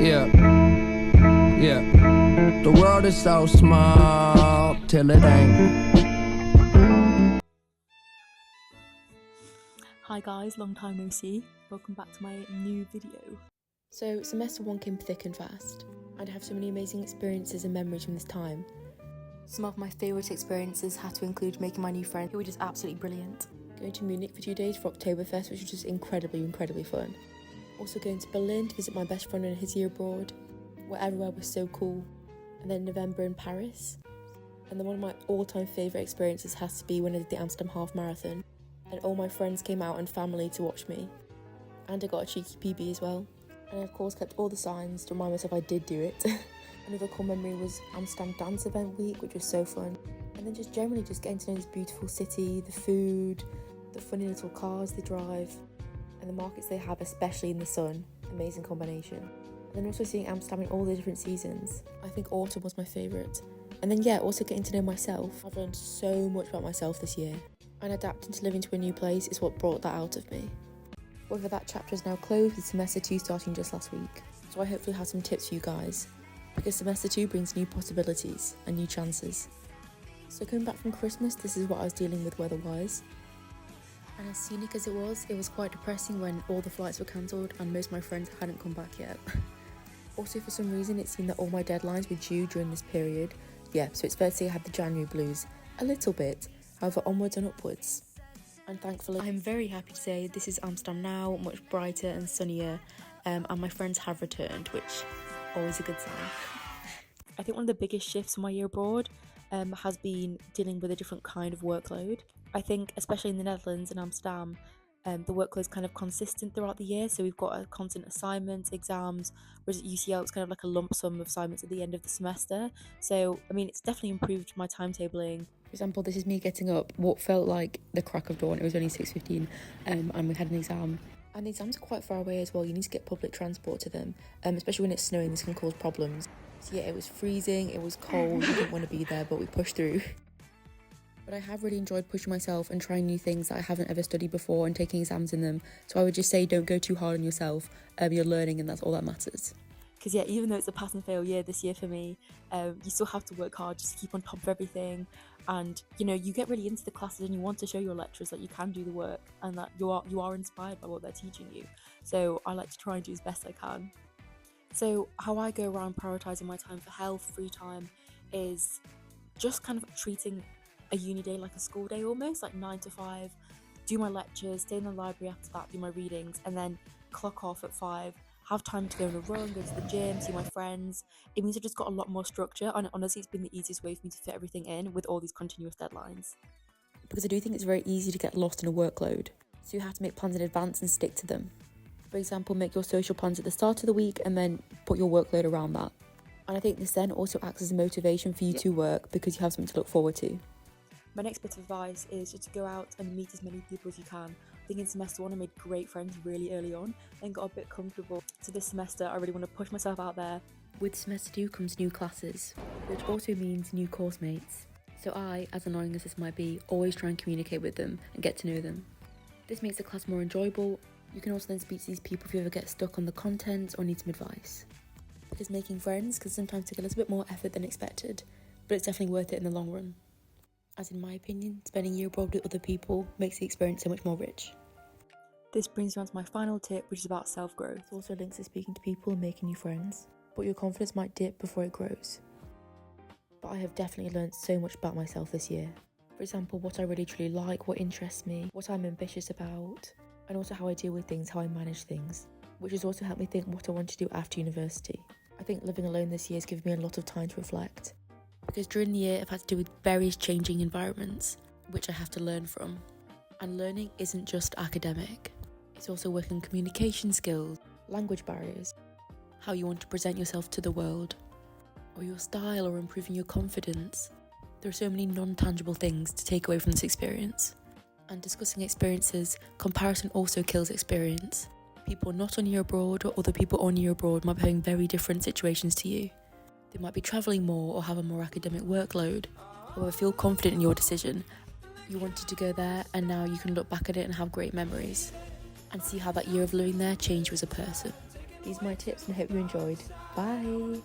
Yeah, yeah. The world is so small till it ain't. Hi guys, long time no see. Welcome back to my new video. So semester 1 came thick and fast. I'd have so many amazing experiences and memories from this time. Some of my favourite experiences had to include making my new friend, who were just absolutely brilliant. Going to Munich for 2 days for Oktoberfest, which was just incredibly fun. Also going to Berlin to visit my best friend in his year abroad, where everywhere was so cool. And then November in Paris. And then one of my all-time favourite experiences has to be when I did the Amsterdam half marathon. And all my friends came out and family to watch me. And I got a cheeky PB as well. And I of course kept all the signs to remind myself I did do it. Another cool memory was Amsterdam dance event week, which was so fun. And then just generally just getting to know this beautiful city, the food, the funny little cars they drive, and the markets they have, especially in the sun. Amazing combination. And then also seeing Amsterdam in all the different seasons. I think autumn was my favourite. And then yeah, also getting to know myself. I've learned so much about myself this year. And adapting to living to a new place is what brought that out of me. However, that chapter is now closed with semester 2 starting just last week. So I hopefully have some tips for you guys. Because semester 2 brings new possibilities and new chances. So coming back from Christmas, this is what I was dealing with weather-wise. And as scenic as it was quite depressing when all the flights were cancelled and most of my friends hadn't come back yet. Also, for some reason, it seemed that all my deadlines were due during this period. Yeah, so it's fair to say I had the January blues. A little bit, however, onwards and upwards. And thankfully, I'm very happy to say this is Amsterdam now, much brighter and sunnier, and my friends have returned, which always a good sign. I think one of the biggest shifts in my year abroad has been dealing with a different kind of workload. I think, especially in the Netherlands and Amsterdam, the workload is kind of consistent throughout the year. So we've got a constant assignments, exams, whereas at UCL it's kind of like a lump sum of assignments at the end of the semester. So, I mean, it's definitely improved my timetabling. For example, this is me getting up what felt like the crack of dawn. It was only 6:15 and we had an exam. And the exams are quite far away as well. You need to get public transport to them, especially when it's snowing. This can cause problems. So yeah, it was freezing, it was cold, we didn't want to be there, but we pushed through. But I have really enjoyed pushing myself and trying new things that I haven't ever studied before and taking exams in them. So I would just say don't go too hard on yourself. You're learning and that's all that matters. Because yeah, even though it's a pass and fail year this year for me, you still have to work hard just to keep on top of everything. And you know, you get really into the classes and you want to show your lecturers that you can do the work and that you are inspired by what they're teaching you. So I like to try and do as best I can. So how I go around prioritising my time for health, free time, is just kind of treating a uni day like a school day almost, like 9 to 5, do my lectures, stay in the library after that, do my readings, and then clock off at 5, have time to go on a run, go to the gym, see my friends. It means I've just got a lot more structure, and honestly it's been the easiest way for me to fit everything in with all these continuous deadlines. Because I do think it's very easy to get lost in a workload, so you have to make plans in advance and stick to them. For example, make your social plans at the start of the week and then put your workload around that. And I think this then also acts as a motivation for you to work because you have something to look forward to. My next bit of advice is just to go out and meet as many people as you can. I think in semester 1 I made great friends really early on and got a bit comfortable. So this semester I really want to push myself out there. With semester 2 comes new classes, which also means new course mates. So I, as annoying as this might be, always try and communicate with them and get to know them. This makes the class more enjoyable. You can also then speak to these people if you ever get stuck on the content or need some advice. Because making friends can sometimes take a little bit more effort than expected, but it's definitely worth it in the long run. As in my opinion, spending a year abroad with other people makes the experience so much more rich. This brings me on to my final tip, which is about self-growth. It also links to speaking to people and making new friends, but your confidence might dip before it grows. But I have definitely learned so much about myself this year. For example, what I really truly like, what interests me, what I'm ambitious about, and also how I deal with things, how I manage things, which has also helped me think what I want to do after university. I think living alone this year has given me a lot of time to reflect. Because during the year I've had to deal with various changing environments, which I have to learn from. And learning isn't just academic. It's also working on communication skills, language barriers, how you want to present yourself to the world, or your style, or improving your confidence. There are so many non-tangible things to take away from this experience. And discussing experiences, comparison also kills experience. People not on year abroad or other people on year abroad might be having very different situations to you. They might be travelling more or have a more academic workload. However, feel confident in your decision. You wanted to go there and now you can look back at it and have great memories. And see how that year of living there changed you as a person. These are my tips and I hope you enjoyed. Bye!